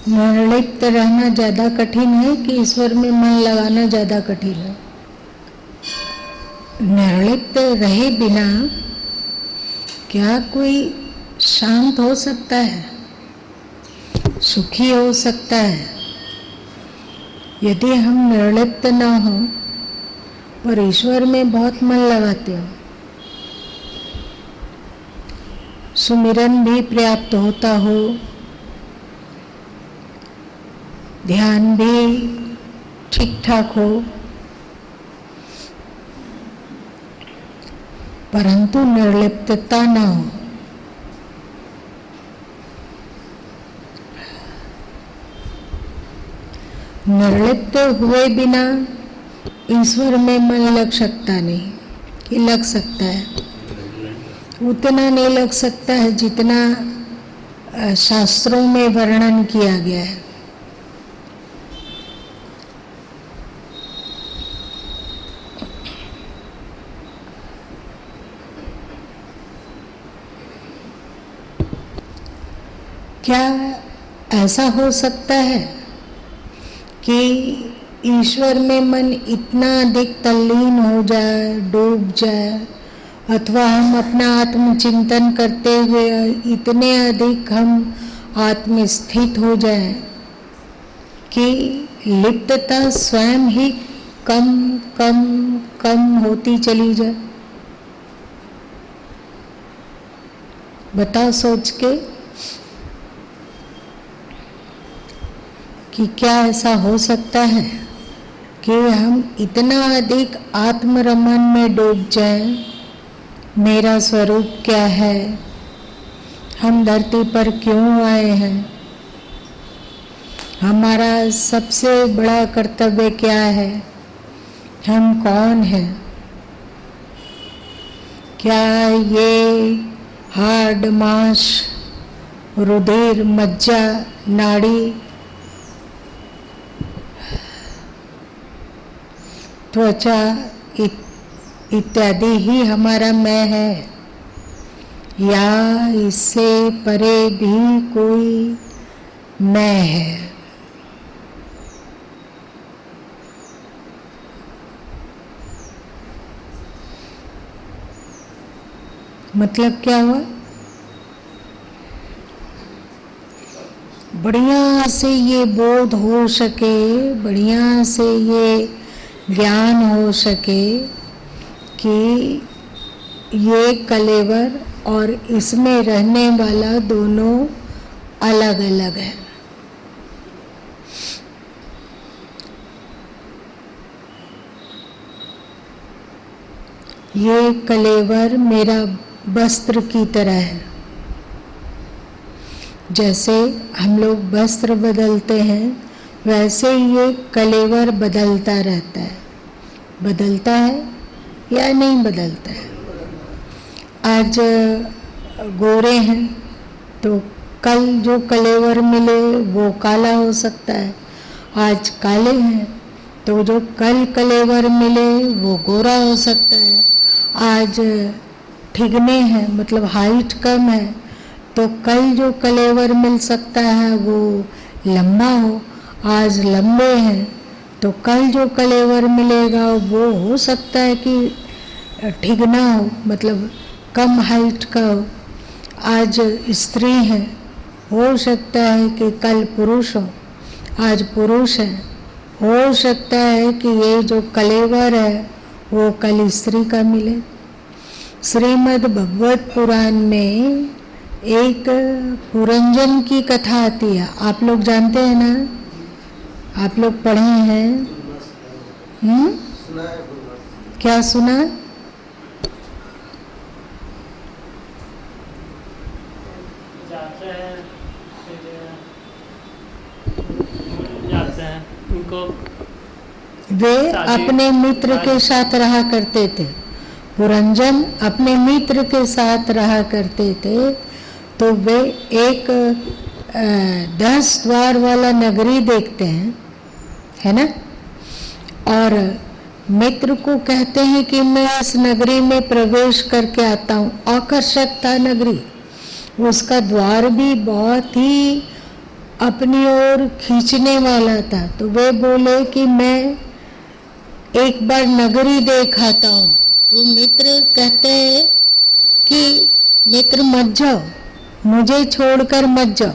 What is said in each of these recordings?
निर्लिप्त रहना ज़्यादा कठिन है कि ईश्वर में मन लगाना ज़्यादा कठिन है? निर्लिप्त रहे बिना क्या कोई शांत हो सकता है, सुखी हो सकता है? यदि हम निर्लिप्त ना हो और ईश्वर में बहुत मन लगाते हो, सुमिरन भी पर्याप्त होता हो, ध्यान भी ठीक ठाक हो, परंतु निर्लिप्तता ना हो, निर्लिप्त हुए बिना ईश्वर में मन लग सकता नहीं कि लग सकता है, उतना नहीं लग सकता है जितना शास्त्रों में वर्णन किया गया है। क्या ऐसा हो सकता है कि ईश्वर में मन इतना अधिक तल्लीन हो जाए, डूब जाए, अथवा हम अपना आत्मचिंतन करते हुए इतने अधिक हम आत्मस्थित हो जाए कि लिप्तता स्वयं ही कम कम कम होती चली जाए? बताओ सोच के कि क्या ऐसा हो सकता है कि हम इतना अधिक आत्मरमण में डूब जाएं, मेरा स्वरूप क्या है, हम धरती पर क्यों आए हैं, हमारा सबसे बड़ा कर्तव्य क्या है, हम कौन हैं? क्या ये हाड़ मांस, रुधिर, मज्जा, नाड़ी, त्वचा इत्यादि ही हमारा मैं है, या इससे परे भी कोई मैं है? मतलब क्या हुआ? बढ़िया से ये बोध हो सके, बढ़िया से ये ज्ञान हो सके कि ये कलेवर और इसमें रहने वाला दोनों अलग अलग है। ये कलेवर मेरा वस्त्र की तरह है। जैसे हम लोग वस्त्र बदलते हैं, वैसे ये कलेवर बदलता रहता है। बदलता है या नहीं बदलता है? आज गोरे हैं तो कल जो कलेवर मिले वो काला हो सकता है। आज काले हैं तो जो कल कलेवर मिले वो गोरा हो सकता है। आज ठिगने हैं, मतलब हाइट कम है, तो कल जो कलेवर मिल सकता है वो लंबा हो। आज लंबे हैं तो कल जो कलेवर मिलेगा वो हो सकता है कि ठिगना हो, मतलब कम हाइट का हो। आज स्त्री है, हो सकता है कि कल पुरुष हो। आज पुरुष है, हो सकता है कि ये जो कलेवर है वो कल स्त्री का मिले। श्रीमद् भगवत पुराण में एक पुरंजन की कथा आती है, आप लोग जानते हैं ना? आप लोग पढ़े हैं? क्या सुना? जाते हैं उनको, वे अपने मित्र के साथ रहा करते थे। पुरंजन अपने मित्र के साथ रहा करते थे, तो वे एक 10 द्वार वाला नगरी देखते हैं, है ना? और मित्र को कहते हैं कि मैं इस नगरी में प्रवेश करके आता हूँ। आकर्षक था नगरी, उसका द्वार भी बहुत ही अपनी ओर खींचने वाला था, तो वे बोले कि मैं एक बार नगरी देख आता हूँ। तो मित्र कहते हैं कि मित्र मत जाओ, मुझे छोड़कर मत जाओ।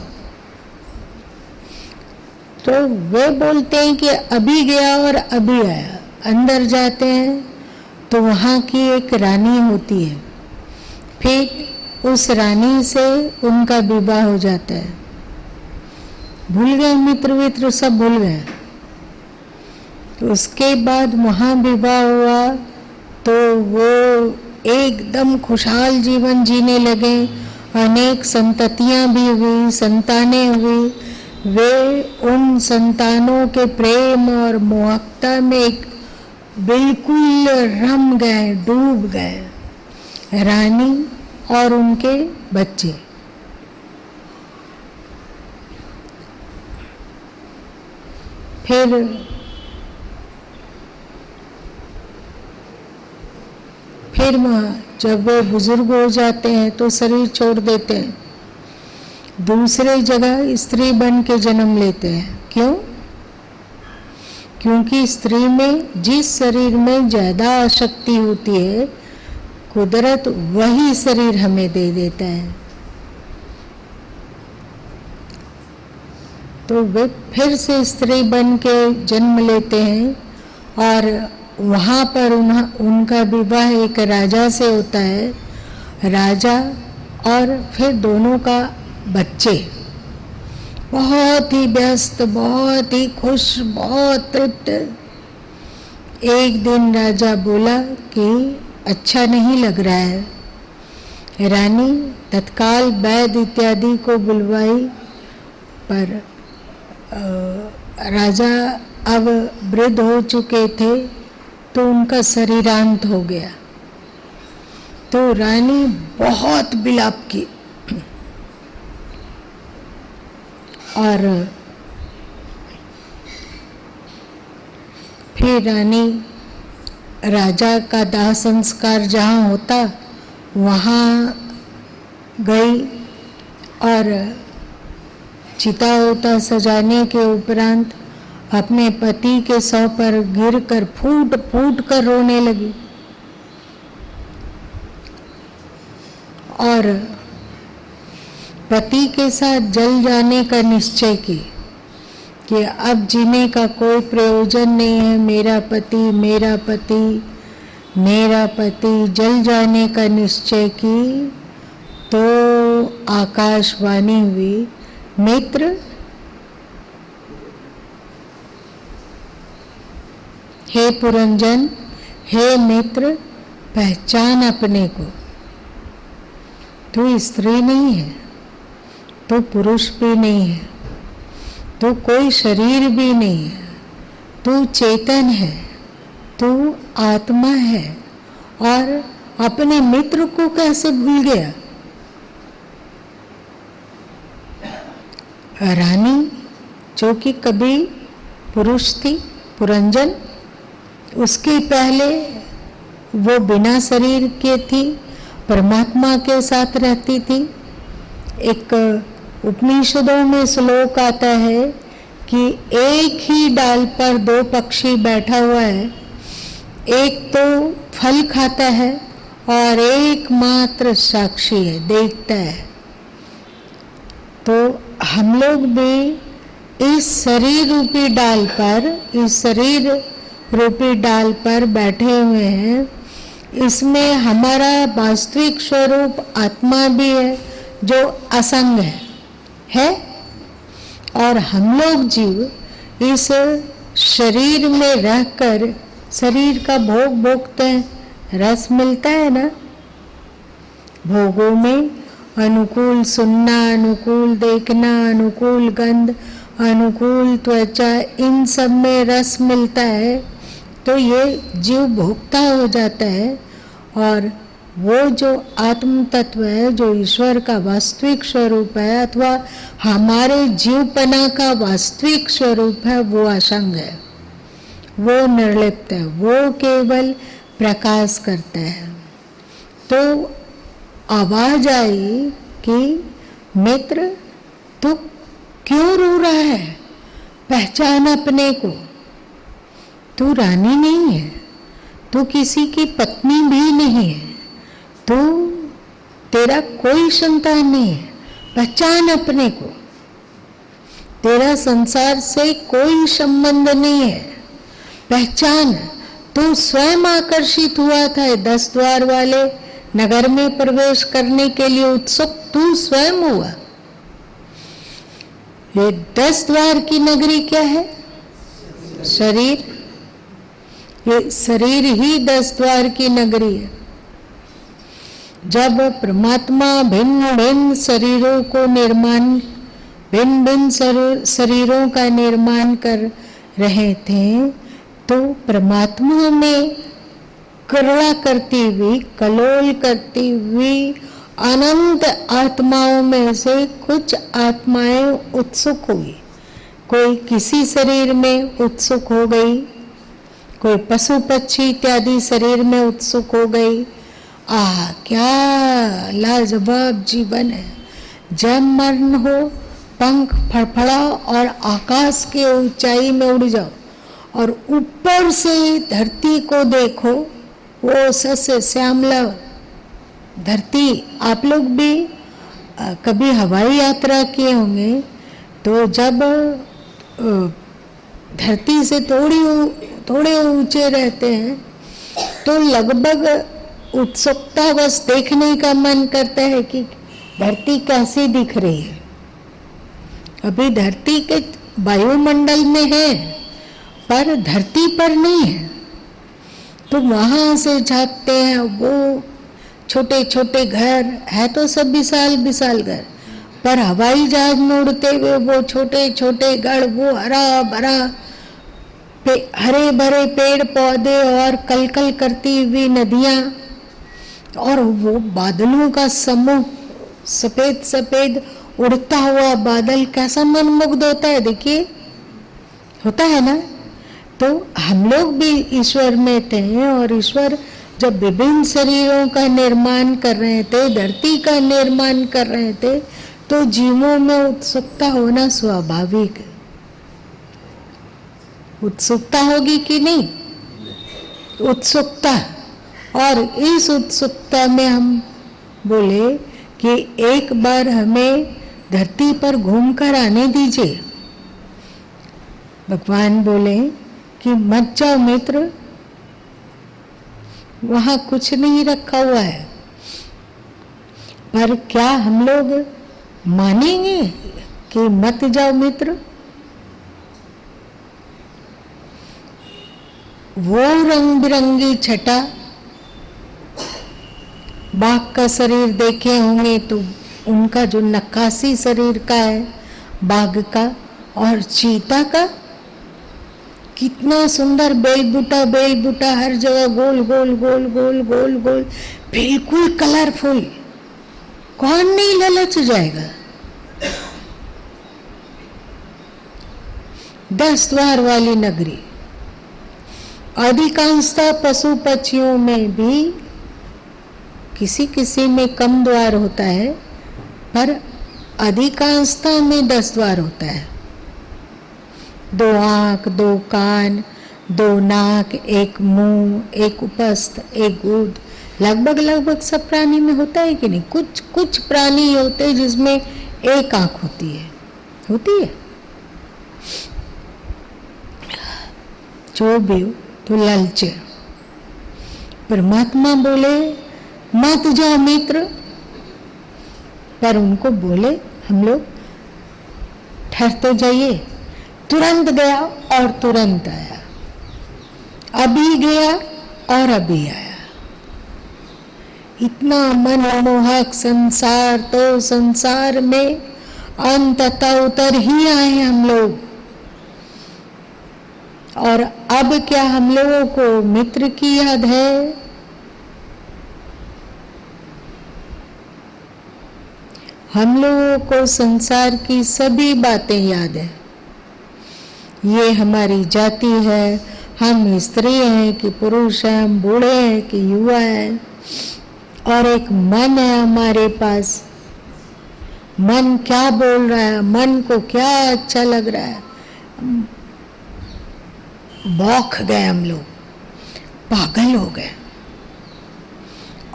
तो वे बोलते हैं कि अभी गया और अभी आया। अंदर जाते हैं तो वहाँ की एक रानी होती है, फिर उस रानी से उनका विवाह हो जाता है। भूल गए मित्र सब भूल गए। तो उसके बाद वहाँ विवाह हुआ तो वो एकदम खुशहाल जीवन जीने लगे। अनेक संततियाँ भी हुई, संतानें हुई। वे उन संतानों के प्रेम और मोहकता में एक बिल्कुल रम गए, डूब गए, रानी और उनके बच्चे। फिर जब वो बुजुर्ग हो जाते हैं तो शरीर छोड़ देते हैं, दूसरे जगह स्त्री बन के जन्म लेते हैं। क्यों? क्योंकि स्त्री में जिस शरीर में ज्यादा आसक्ति होती है, कुदरत वही शरीर हमें दे देता है। तो वे फिर से स्त्री बन के जन्म लेते हैं और वहाँ पर उनका विवाह एक राजा से होता है। राजा और फिर दोनों का बच्चे, बहुत ही व्यस्त, बहुत ही खुश, बहुत तृप्त। एक दिन राजा बोला कि अच्छा नहीं लग रहा है। रानी तत्काल वैद्य इत्यादि को बुलवाई, पर राजा अब वृद्ध हो चुके थे तो उनका शरीरांत हो गया। तो रानी बहुत विलाप की और फिर रानी राजा का दाह संस्कार जहाँ होता वहाँ गई और चिता होता सजाने के उपरांत अपने पति के शव पर गिरकर फूट फूट कर रोने लगी और पति के साथ जल जाने का निश्चय की कि अब जीने का कोई प्रयोजन नहीं है। मेरा पति मेरा पति मेरा पति जल जाने का निश्चय की तो आकाशवाणी हुई, मित्र हे पुरंजन, हे मित्र, पहचान अपने को। तू स्त्री नहीं है, तू पुरुष भी नहीं है, तू कोई शरीर भी नहीं है, तू चेतन है, तू आत्मा है। और अपने मित्र को कैसे भूल गया? रानी जो कि कभी पुरुष थी, पुरंजन, उसके पहले वो बिना शरीर के थी, परमात्मा के साथ रहती थी। एक उपनिषदों में श्लोक आता है कि एक ही डाल पर दो पक्षी बैठा हुआ है, एक तो फल खाता है और एक मात्र साक्षी है, देखता है। तो हम लोग भी इस शरीर रूपी डाल पर, इस शरीर रूपी डाल पर बैठे हुए हैं। इसमें हमारा वास्तविक स्वरूप आत्मा भी है जो असंग है और हम लोग जीव इस शरीर में रहकर शरीर का भोग भोगते हैं। रस मिलता है ना भोगों में, अनुकूल सुनना, अनुकूल देखना, अनुकूल गंध, अनुकूल त्वचा, इन सब में रस मिलता है। तो ये जीव भोक्ता हो जाता है और वो जो आत्म तत्व है, जो ईश्वर का वास्तविक स्वरूप है अथवा हमारे जीवपना का वास्तविक स्वरूप है, वो असंग है, वो निर्लिप्त है, वो केवल प्रकाश करता है। तो आवाज आई कि मित्र, तू क्यों रो रहा है? पहचान अपने को। तू रानी नहीं है, तू किसी की पत्नी भी नहीं है, तू तेरा कोई संतान नहीं है। पहचान अपने को। तेरा संसार से कोई संबंध नहीं है। पहचान, तू स्वयं आकर्षित हुआ था 10 द्वार वाले नगर में प्रवेश करने के लिए उत्सुक तू स्वयं हुआ। ये 10 द्वार की नगरी क्या है? शरीर। ये शरीर ही 10 द्वार की नगरी है। जब परमात्मा भिन्न भिन्न शरीरों को भिन्न भिन्न शरीरों का निर्माण कर रहे थे, तो परमात्मा में करुणा करती हुई, कलोल करती हुई अनंत आत्माओं में से कुछ आत्माएं उत्सुक हुई। कोई किसी शरीर में उत्सुक हो गई, कोई पशु पक्षी इत्यादि शरीर में उत्सुक हो गई। क्या लाजवाब जीवन है। जब मरण हो, पंख फड़फड़ाओ और आकाश के ऊंचाई में उड़ जाओ और ऊपर से धरती को देखो, वो सस्य श्यामला धरती। आप लोग भी कभी हवाई यात्रा किए होंगे, तो जब धरती से थोड़े ऊंचे रहते हैं तो लगभग उत्सुकता बस देखने का मन करता है कि धरती कैसी दिख रही है। अभी धरती के वायुमंडल में है पर धरती पर नहीं है, तो वहां से झांकते हैं। वो छोटे छोटे घर है तो सब विशाल विशाल घर, पर हवाई जहाज में उड़ते हुए वो छोटे छोटे घर, वो हरा भरा हरे भरे पेड़ पौधे और कलकल करती हुई नदियां और वो बादलों का समूह, सफेद सफेद उड़ता हुआ बादल, कैसा मनमुग्ध होता है। देखिए, होता है ना। तो हम लोग भी ईश्वर में थे और ईश्वर जब विभिन्न शरीरों का निर्माण कर रहे थे, धरती का निर्माण कर रहे थे, तो जीवों में उत्सुकता होना स्वाभाविक है। उत्सुकता होगी कि नहीं? उत्सुकता। और इस उत्सुकता में हम बोले कि एक बार हमें धरती पर घूमकर आने दीजिए। भगवान बोले कि मत जाओ मित्र, वहां कुछ नहीं रखा हुआ है। पर क्या हम लोग मानेंगे कि मत जाओ मित्र? वो रंग बिरंगी छटा, बाघ का शरीर देखे होंगे तो उनका जो नक्काशी शरीर का है बाघ का और चीता का, कितना सुंदर बेल बूटा हर जगह गोल गोल गोल गोल गोल गोल, बिल्कुल कलरफुल। कौन नहीं ललच जाएगा? 10 द्वार वाली नगरी। अधिकांशतः पशु पक्षियों में भी किसी किसी में कम द्वार होता है, पर अधिकांशतः में 10 द्वार होता है। 2 आँख, 2 कान, 2 नाक, 1 मुंह, 1 उपस्थ, 1 गुद। लगभग सब प्राणी में होता है कि नहीं? कुछ प्राणी होते हैं जिसमें 1 आँख होती है। जो भी हो, तो लालच। परमात्मा बोले मत जाओ मित्र, पर उनको बोले हम लोग ठहरते जाइए। तुरंत गया और तुरंत आया, अभी गया और अभी आया। इतना मनमोहक संसार, तो संसार में अंततः उतर ही आए हम लोग। और अब क्या हम लोगों को मित्र की याद है? हम लोगों को संसार की सभी बातें याद है। ये हमारी जाति है, हम स्त्री हैं कि पुरुष हैं, हम बूढ़े हैं कि युवा हैं, और एक मन है हमारे पास। मन क्या बोल रहा है, मन को क्या अच्छा लग रहा है, बौख गए हम लोग, पागल हो गए।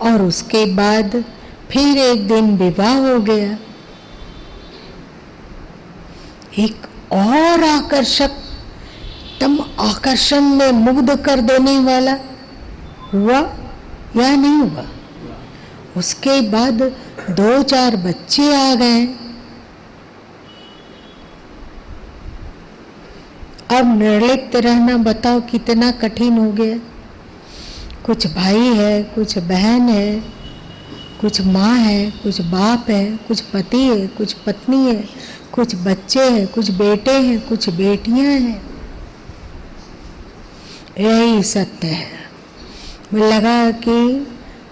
और उसके बाद फिर एक दिन विवाह हो गया। एक और आकर्षक, तम आकर्षण में मुग्ध कर देने वाला हुआ या नहीं हुआ। उसके बाद 2-4 बच्चे आ गए। अब निर्लिप्त रहना बताओ कितना कठिन हो गया। कुछ भाई है, कुछ बहन है, कुछ माँ है, कुछ बाप है, कुछ पति है, कुछ पत्नी है, कुछ बच्चे हैं, कुछ बेटे हैं, कुछ बेटियां हैं। यही सत्य है। मुझे लगा कि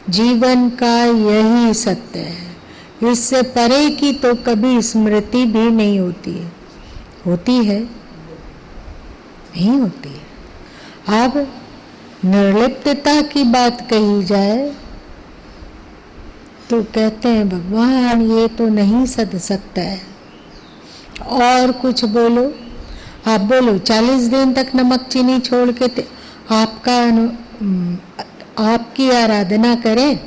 जीवन का यही सत्य है। इससे परे की तो कभी स्मृति भी नहीं होती है। होती है? नहीं होती है। अब निर्लिप्तता की बात कही जाए तो कहते हैं भगवान ये तो नहीं सद सकता है। और कुछ बोलो, आप बोलो 40 दिन तक नमक चीनी छोड़ के आपकी आराधना करें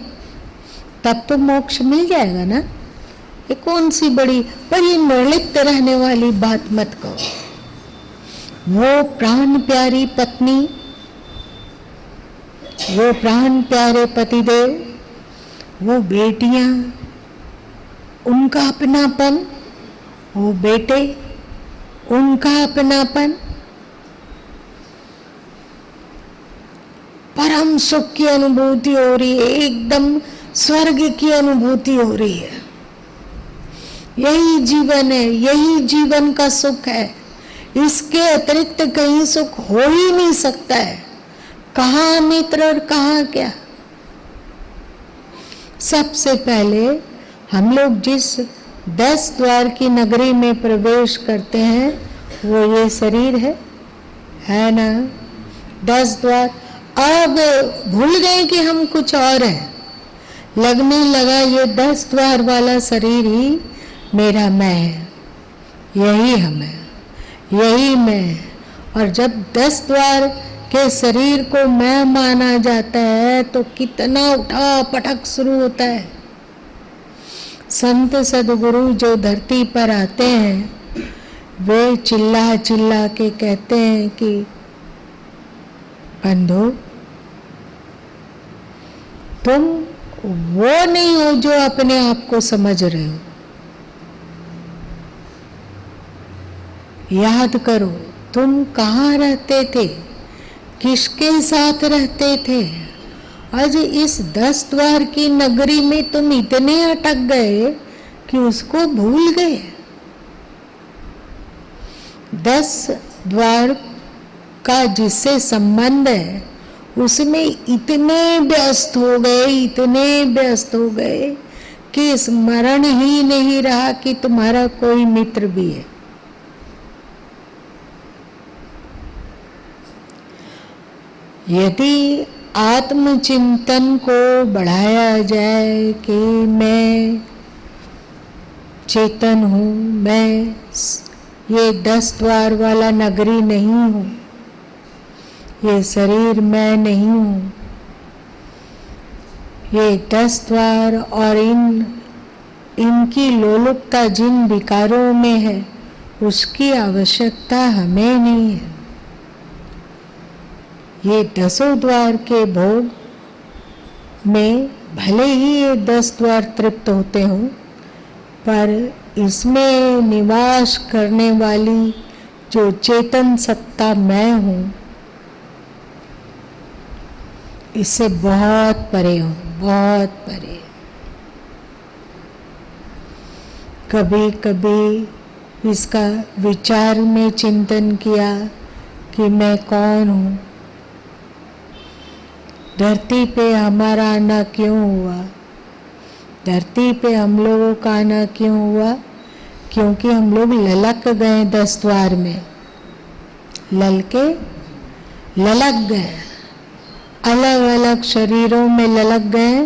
तब तो मोक्ष मिल जाएगा ना। ये कौन सी बड़ी, पर ये निर्लिप्त रहने वाली बात मत कहो। वो प्राण प्यारी पत्नी, वो प्राण प्यारे पतिदेव, वो बेटियां, उनका अपनापन, वो बेटे, उनका अपनापन, परम सुख की अनुभूति हो रही है, एकदम स्वर्ग की अनुभूति हो रही है। यही जीवन है, यही जीवन का सुख है। इसके अतिरिक्त कहीं सुख हो ही नहीं सकता है। कहाँ मित्र और कहाँ क्या। सबसे पहले हम लोग जिस 10 द्वार की नगरी में प्रवेश करते हैं वो ये शरीर है ना। 10 द्वार। अब भूल गए कि हम कुछ और हैं। लगने लगा ये 10 द्वार वाला शरीर ही मेरा मैं है, यही हम है, यही मैं है। और जब 10 द्वार के शरीर को मैं माना जाता है तो कितना उठा पटक शुरू होता है। संत सदगुरु जो धरती पर आते हैं वे चिल्ला चिल्ला के कहते हैं कि बंधु तुम वो नहीं हो जो अपने आप को समझ रहे हो। याद करो तुम कहाँ रहते थे, किसके साथ रहते थे। आज इस 10 द्वार की नगरी में तुम इतने अटक गए कि उसको भूल गए। 10 द्वार का जिससे संबंध है उसमें इतने व्यस्त हो गए, इतने व्यस्त हो गए कि स्मरण ही नहीं रहा कि तुम्हारा कोई मित्र भी है। यदि आत्मचिंतन को बढ़ाया जाए कि मैं चेतन हूँ, मैं ये 10 द्वार वाला नगरी नहीं हूँ, ये शरीर मैं नहीं हूँ, ये 10 द्वार और इनकी लोलुपता जिन विकारों में है उसकी आवश्यकता हमें नहीं है। ये 10 द्वार के भोग में भले ही ये 10 द्वार तृप्त होते हों, पर इसमें निवास करने वाली जो चेतन सत्ता मैं हूँ इससे बहुत परे हूँ, बहुत परे। कभी कभी इसका विचार में चिंतन किया कि मैं कौन हूँ, धरती पे हमारा आना क्यों हुआ, धरती पे हम लोगों का आना क्यों हुआ, क्योंकि हम लोग ललक गए 10 द्वार में, ललक गए, अलग अलग शरीरों में ललक गए।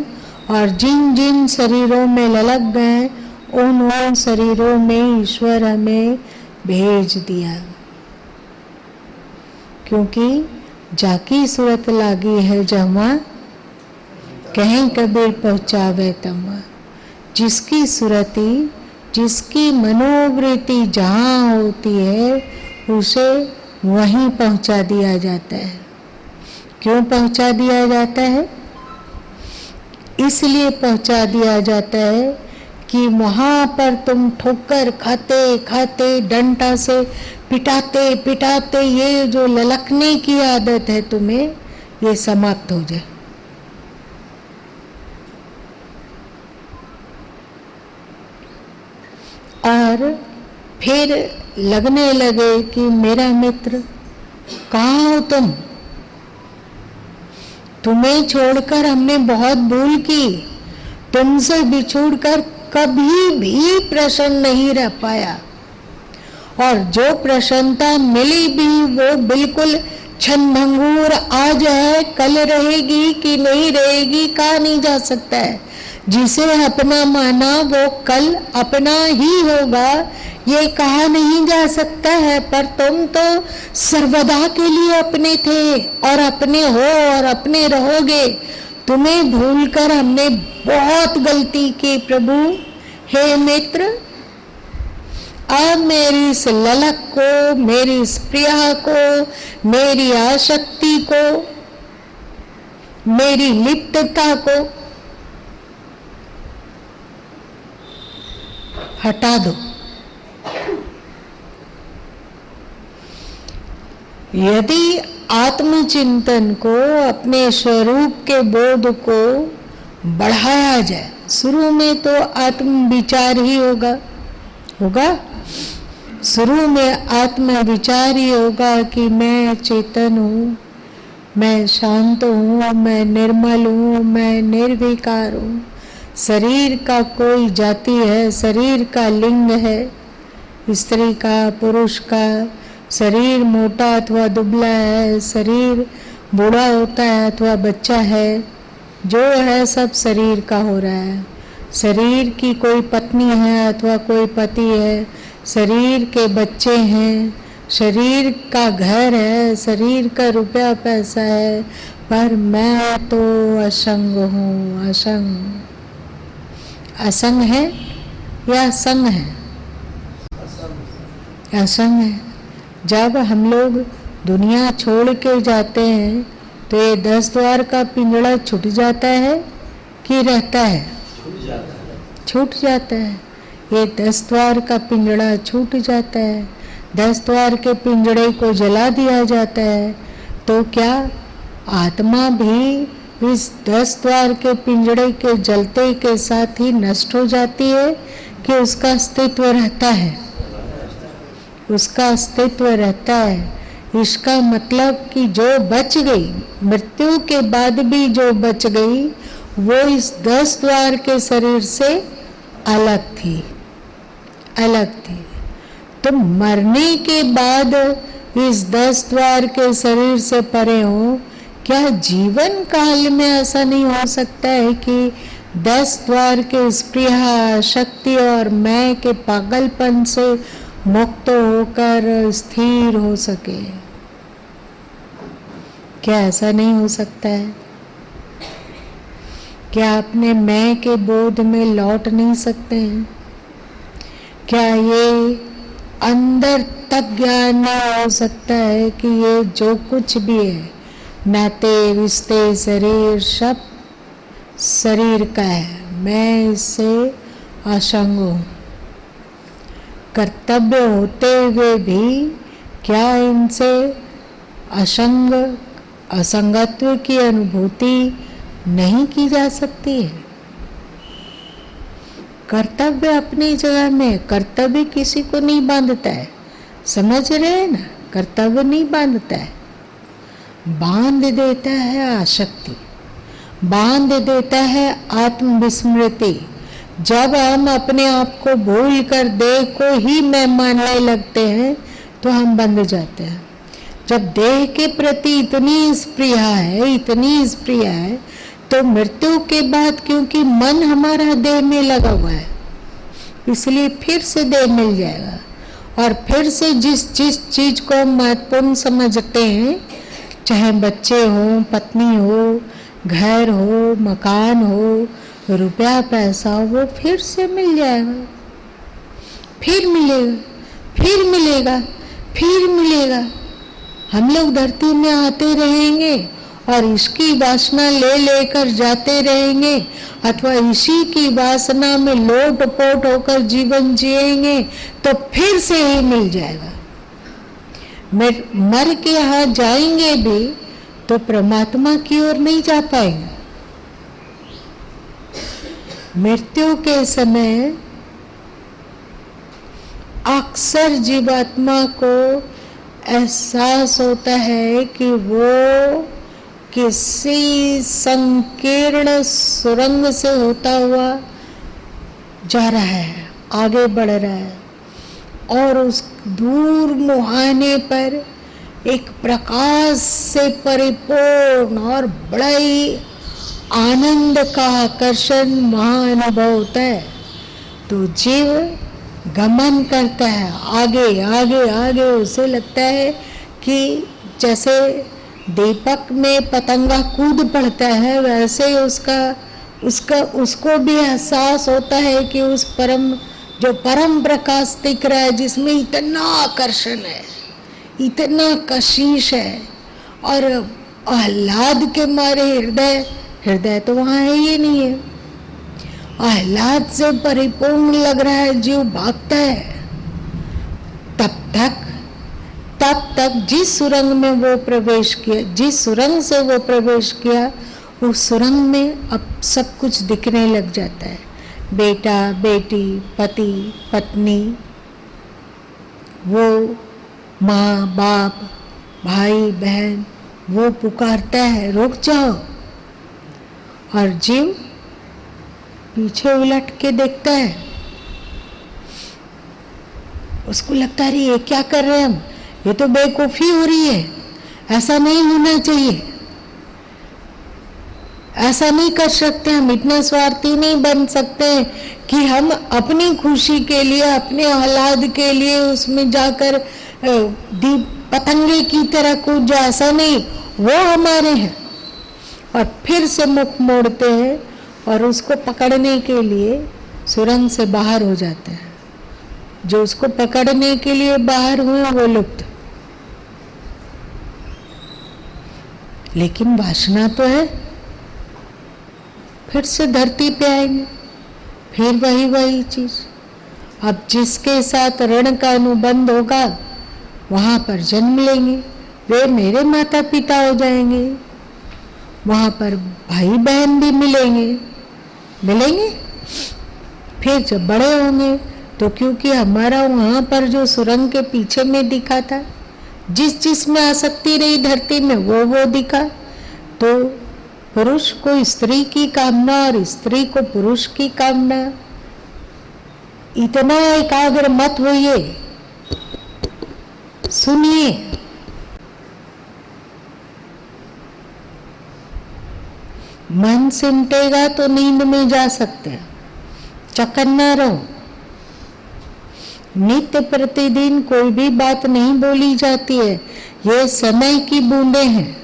और जिन जिन शरीरों में ललक गए उन शरीरों में ईश्वर हमें भेज दिया, क्योंकि जाकी सूरत लागी है जहाँ कहीं कबीर पहुँचावे तमा। जिसकी सुरति, जिसकी मनोवृत्ति जहाँ होती है उसे वहीं पहुँचा दिया जाता है। क्यों पहुँचा दिया जाता है? इसलिए पहुँचा दिया जाता है कि वहाँ पर तुम ठोकर खाते खाते, डंडा से पिटाते पिटाते ये जो ललकने की आदत है तुम्हें, ये समाप्त हो जाए। और फिर लगने लगे कि मेरा मित्र कहाँ हो तुम? तुम्हें छोड़कर हमने बहुत भूल की, तुमसे बिछुड़कर कभी भी प्रसन्न नहीं रह पाया, और जो प्रसन्नता मिली भी वो बिल्कुल क्षणभंगुर आज है, कल रहेगी कि नहीं रहेगी कहा नहीं जा सकता है। जिसे अपना माना वो कल अपना ही होगा, ये कहा नहीं जा सकता है। पर तुम तो सर्वदा के लिए अपने थे और अपने हो और अपने रहोगे। तुम्हें भूलकर हमने बहुत गलती की प्रभु। हे मित्र, अब मेरी इस ललक को, मेरी इस प्रिया को, मेरी आसक्ति को, मेरी लिप्तता को हटा दो। यदि आत्मचिंतन को, अपने स्वरूप के बोध को बढ़ाया जाए, शुरू में तो आत्म विचार ही होगा। शुरू में आत्म विचार ही होगा कि मैं चेतन हूँ, मैं शांत हूँ, मैं निर्मल हूँ, मैं निर्विकार हूँ। शरीर का कोई जाति है, शरीर का लिंग है, स्त्री का, पुरुष का, शरीर मोटा अथवा दुबला है, शरीर बूढ़ा होता है अथवा बच्चा है, जो है सब शरीर का हो रहा है। शरीर की कोई पत्नी है अथवा कोई पति है, शरीर के बच्चे हैं, शरीर का घर है, शरीर का रुपया पैसा है, पर मैं तो असंग हूँ। असंग है या संग है? असंग है। जब हम लोग दुनिया छोड़ के जाते हैं तो ये 10 द्वार का पिंजड़ा छूट जाता है कि रहता है? छूट जाता है। ये 10 द्वार का पिंजड़ा छूट जाता है। 10 द्वार के पिंजड़े को जला दिया जाता है। तो क्या आत्मा भी इस 10 द्वार के पिंजड़े के जलते के साथ ही नष्ट हो जाती है कि उसका अस्तित्व रहता है? उसका अस्तित्व रहता है। इसका मतलब कि जो बच गई, मृत्यु के बाद भी जो बच गई, वो इस 10 द्वार के शरीर से अलग थी। तो मरने के बाद इस 10 द्वार के शरीर से परे हो। क्या जीवन काल में ऐसा नहीं हो सकता है कि 10 द्वार के स्पृहा, शक्ति और मैं के पागलपन से मुक्त होकर स्थिर हो सके? क्या ऐसा नहीं हो सकता है? क्या अपने मैं के बोध में लौट नहीं सकते हैं? क्या ये अंदर तक ज्ञान नहीं हो सकता है कि ये जो कुछ भी है, नाते रिश्ते शरीर, सब शरीर का है, मैं इससे असंग हूँ। कर्तव्य होते हुए भी क्या इनसे असंगत्व की अनुभूति नहीं की जा सकती है? कर्तव्य अपनी जगह में, कर्तव्य किसी को नहीं बांधता है, समझ रहे हैं ना? कर्तव्य नहीं बांधता है, बांध देता है आसक्ति, बांध देता है आत्मविस्मृति। जब हम अपने आप को भूल कर देह को ही मैं मानने लगते हैं तो हम बंध जाते हैं। जब देह के प्रति इतनी स्पृहा है, तो मृत्यु के बाद, क्योंकि मन हमारा देह में लगा हुआ है, इसलिए फिर से देह मिल जाएगा। और फिर से जिस चीज को हम महत्वपूर्ण समझते हैं, चाहे बच्चे हो, पत्नी हो, घर हो, मकान हो, रुपया पैसा हो, वो फिर से मिल जाएगा, फिर मिलेगा, फिर मिलेगा, फिर मिलेगा। हम लोग धरती में आते रहेंगे और इसकी वासना ले लेकर जाते रहेंगे, अथवा इसी की वासना में लोट पोट होकर जीवन जिएंगे, तो फिर से ही मिल जाएगा। मर के यहाँ जाएंगे भी तो परमात्मा की ओर नहीं जा पाएंगे। मृत्यु के समय अक्सर जीवात्मा को एहसास होता है कि वो किसी संकीर्ण सुरंग से होता हुआ जा रहा है, आगे बढ़ रहा है, और उस दूर मुहाने पर एक प्रकाश से परिपूर्ण और बड़ा ही आनंद का आकर्षण महाअनुभव होता है। तो जीव गमन करता है आगे आगे आगे। उसे लगता है कि जैसे दीपक में पतंगा कूद पड़ता है, वैसे ही उसको भी एहसास होता है कि उस जो परम प्रकाश दिख रहा है, जिसमें इतना आकर्षण है, इतना कशिश है, और आह्लाद के मारे हृदय तो वहाँ है ही नहीं है, आह्लाद से परिपूर्ण लग रहा है, जीव भागता है। तब तक जिस सुरंग में वो प्रवेश किया, जिस सुरंग से वो प्रवेश किया, उस सुरंग में अब सब कुछ दिखने लग जाता है। बेटा बेटी, पति पत्नी, वो माँ बाप, भाई बहन, वो पुकारता है रुक जाओ, और जीव पीछे उलट के देखता है। उसको लगता है ये क्या कर रहे हैं हम, ये तो बेवकूफ़ी हो रही है, ऐसा नहीं होना चाहिए, ऐसा नहीं कर सकते, हम इतना स्वार्थी नहीं बन सकते कि हम अपनी खुशी के लिए, अपने आह्लाद के लिए उसमें जाकर पतंगे की तरह कूद जाए, ऐसा नहीं, वो हमारे हैं। और फिर से मुख मोड़ते हैं और उसको पकड़ने के लिए सुरंग से बाहर हो जाते हैं। जो उसको पकड़ने के लिए बाहर हुए वो लुप्त, लेकिन वासना तो है। फिर से धरती पे आएंगे, फिर वही चीज। अब जिसके साथ ऋण का अनुबंध होगा वहां पर जन्म लेंगे, वे मेरे माता पिता हो जाएंगे, वहां पर भाई बहन भी मिलेंगे। फिर जब बड़े होंगे तो क्योंकि हमारा वहां पर जो सुरंग के पीछे में दिखा था, जिस में आसक्ति रही धरती में, वो दिखा, तो पुरुष को स्त्री की कामना और स्त्री को पुरुष की कामना। इतना एकाग्र मत होइए, सुनिए। मन सिमटेगा तो नींद में जा सकते हैं, चौकन्ना रहो। नित्य प्रतिदिन कोई भी बात नहीं बोली जाती है, ये समय की बूंदें हैं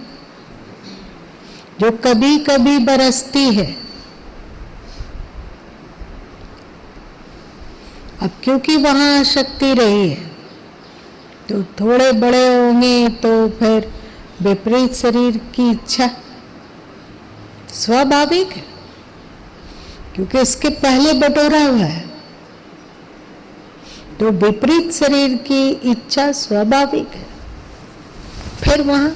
जो कभी कभी बरसती है। अब क्योंकि वहां आसक्ति रही है, तो थोड़े बड़े होंगे तो फिर विपरीत शरीर की इच्छा स्वाभाविक है, क्योंकि इसके पहले बटोरा हुआ है, तो विपरीत शरीर की इच्छा स्वाभाविक है। फिर वहां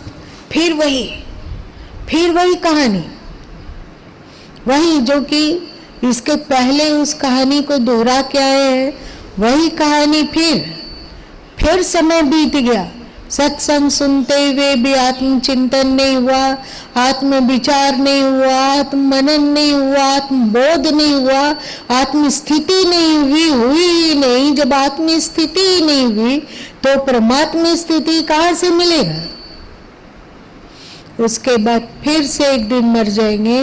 फिर वही कहानी, वही जो कि इसके पहले उस कहानी को दोहरा के आए हैं, वही कहानी फिर समय बीत गया। सत्संग सुनते हुए भी आत्मचिंतन नहीं हुआ, आत्म विचार नहीं हुआ, आत्म मनन नहीं हुआ, आत्मबोध नहीं हुआ, आत्मस्थिति नहीं हुई ही नहीं। जब आत्मस्थिति ही नहीं हुई तो परमात्मा स्थिति कहाँ से मिलेगा? उसके बाद फिर से एक दिन मर जाएंगे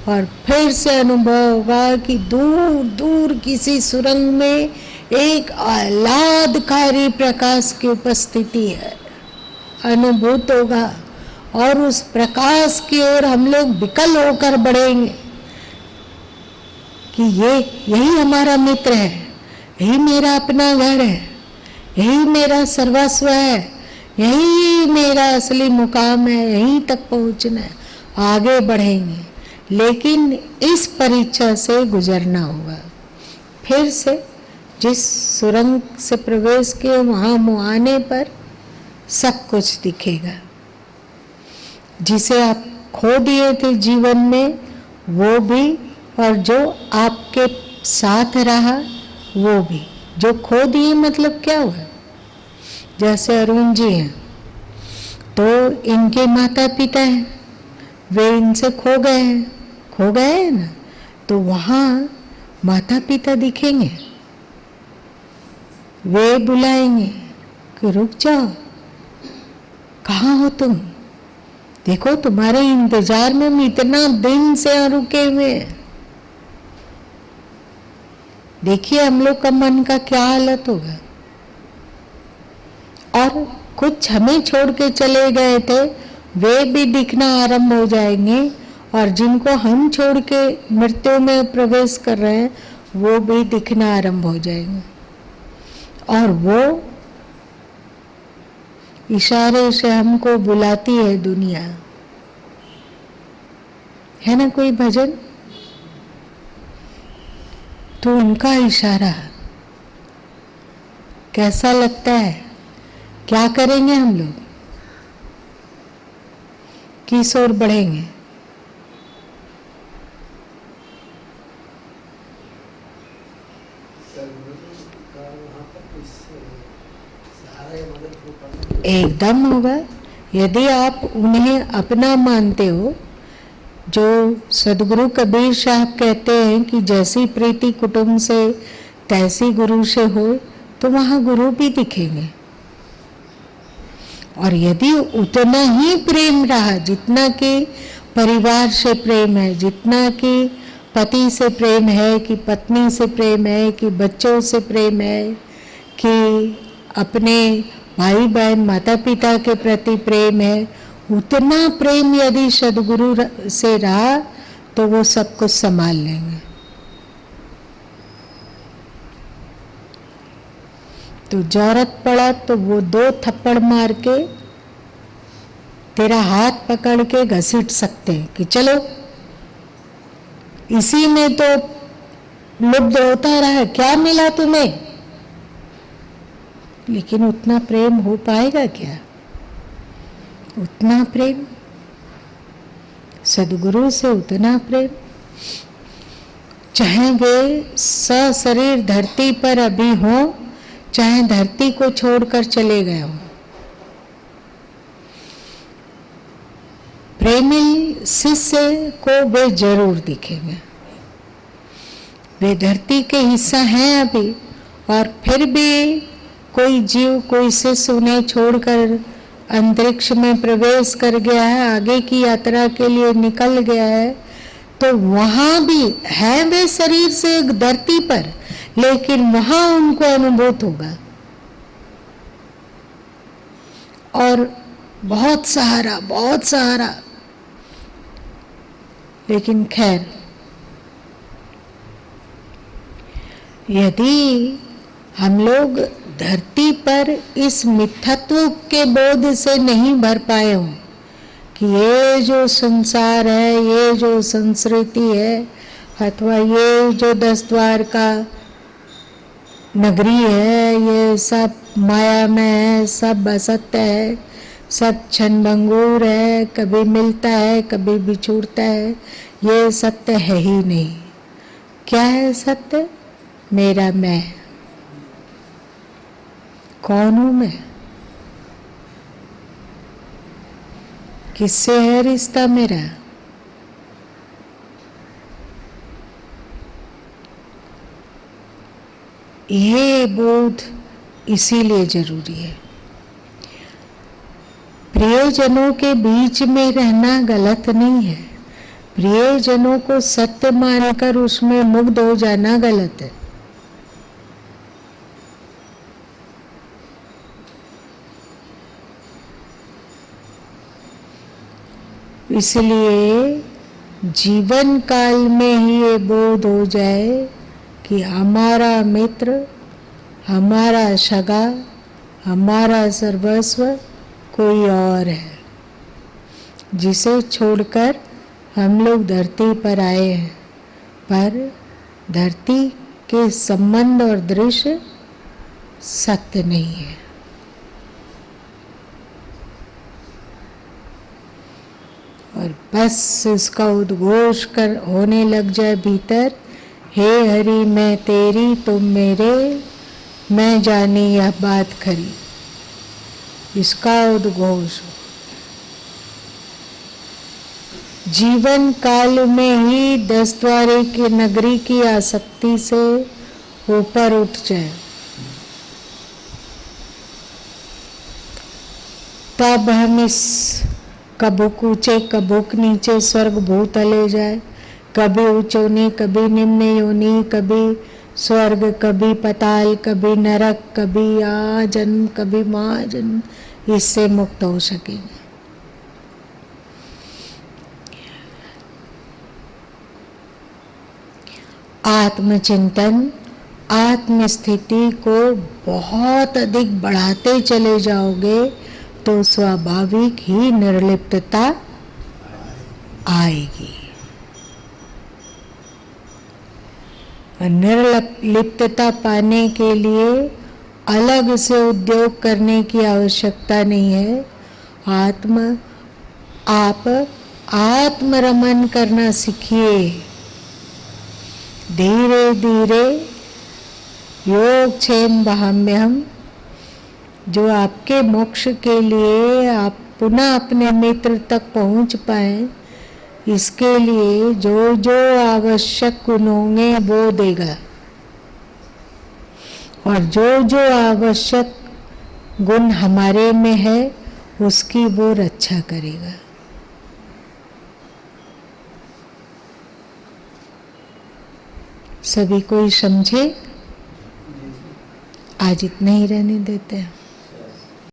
और फिर से अनुभव होगा कि दूर दूर किसी सुरंग में एक आह्लादकारी प्रकाश की उपस्थिति है, अनुभूत होगा। और उस प्रकाश की ओर हम लोग विकल होकर बढ़ेंगे कि यही हमारा मित्र है, यही मेरा अपना घर है, यही मेरा सर्वस्व है, यही मेरा असली मुकाम है, यहीं तक पहुंचना है। आगे बढ़ेंगे, लेकिन इस परीक्षा से गुजरना होगा। फिर से जिस सुरंग से प्रवेश किए वहाँ मुआने पर सब कुछ दिखेगा। जिसे आप खो दिए थे जीवन में वो भी, और जो आपके साथ रहा वो भी। जो खो दिए मतलब क्या हुआ? जैसे अरुण जी हैं तो इनके माता पिता हैं, वे इनसे खो गए हैं ना, तो वहाँ माता पिता दिखेंगे, वे बुलाएंगे कि रुक जाओ, कहाँ हो तुम? देखो तुम्हारे इंतजार में हम इतना दिन से यहाँ रुके हुए हैं। देखिए हम लोग का मन का क्या हालत होगा। और कुछ हमें छोड़ के चले गए थे वे भी दिखना आरंभ हो जाएंगे, और जिनको हम छोड़ के मृत्यु में प्रवेश कर रहे हैं वो भी दिखना आरंभ हो जाएंगे। और वो इशारे से हमको बुलाती है दुनिया, है ना कोई भजन? तो उनका इशारा कैसा लगता है? क्या करेंगे हम लोग? किस ओर बढ़ेंगे? एकदम होगा। यदि आप उन्हें अपना मानते हो, जो सदगुरु कबीर साहब कहते हैं कि जैसी प्रीति कुटुंब से तैसी गुरु से हो, तो वहाँ गुरु भी दिखेंगे। और यदि उतना ही प्रेम रहा जितना कि परिवार से प्रेम है, जितना कि पति से प्रेम है, कि पत्नी से प्रेम है, कि बच्चों से प्रेम है, कि अपने भाई बहन माता पिता के प्रति प्रेम है, उतना प्रेम यदि सदगुरु से रहा तो वो सब कुछ संभाल लेंगे। तो जरूरत पड़ा तो वो 2 थप्पड़ मार के तेरा हाथ पकड़ के घसीट सकते हैं कि चलो, इसी में तो लुब्ध होता रहा, क्या मिला तुम्हें? लेकिन उतना प्रेम हो पाएगा क्या? उतना प्रेम सदगुरु से, उतना प्रेम, चाहे वे सशरीर धरती पर अभी हो, चाहे धरती को छोड़कर चले गए हो। प्रेमी शिष्य को वे जरूर दिखेंगे। वे धरती के हिस्सा हैं अभी, और फिर भी कोई जीव, कोई शिष्य उन्हें छोड़कर अंतरिक्ष में प्रवेश कर गया है, आगे की यात्रा के लिए निकल गया है, तो वहाँ भी है वे शरीर से धरती पर, लेकिन वहाँ उनको अनुभूत होगा। और बहुत सहारा, लेकिन खैर, यदि हम लोग धरती पर इस मिथ्यात्व के बोध से नहीं भर पाए हो कि ये जो संसार है, ये जो संस्कृति है, अथवा ये जो 10 द्वार का नगरी है, ये सब माया में है, सब असत्य है, सब क्षणभंगुर है, कभी मिलता है कभी बिछुड़ता है, ये सत्य है ही नहीं। क्या है सत्य? मेरा मैं। कौन हूं मैं? किससे है रिश्ता मेरा? ये बोध इसीलिए जरूरी है। प्रियजनों के बीच में रहना गलत नहीं है, प्रियजनों को सत्य मानकर उसमें मुग्ध हो जाना गलत है। इसलिए जीवन काल में ही ये बोध हो जाए कि हमारा मित्र, हमारा सगा, हमारा सर्वस्व कोई और है, जिसे छोड़कर हम लोग धरती पर आए हैं। पर धरती के संबंध और दृश्य सत्य नहीं है। और बस इसका उद्घोष कर होने लग जाए भीतर, हे हरि मैं तेरी तुम मेरे, मैं जानी यह बात खरी। इसका उद्घोष हो। जीवन काल में ही 10 द्वारे की नगरी की आसक्ति से ऊपर उठ जाए, तब हम इस कबूक ऊंचे कबूक नीचे स्वर्ग भूतले जाए, कभी उच्चोनी कभी निम्न योनि, कभी स्वर्ग कभी पताल, कभी नरक, कभी आ जन्म कभी माँ जन्म, इससे मुक्त हो सकेंगे। आत्मचिंतन, आत्मस्थिति को बहुत अधिक बढ़ाते चले जाओगे तो स्वाभाविक ही निर्लिप्तता आएगी। निर्लिप्तता पाने के लिए अलग से उद्योग करने की आवश्यकता नहीं है। आप आत्मरमन करना सीखिए। धीरे धीरे योग क्षेम बहाम्यहम, जो आपके मोक्ष के लिए आप पुनः अपने मित्र तक पहुंच पाए, इसके लिए जो जो आवश्यक गुण होंगे वो देगा, और जो जो आवश्यक गुण हमारे में है उसकी वो रक्षा करेगा। सभी कोई समझे? आज इतना ही रहने देते हैं।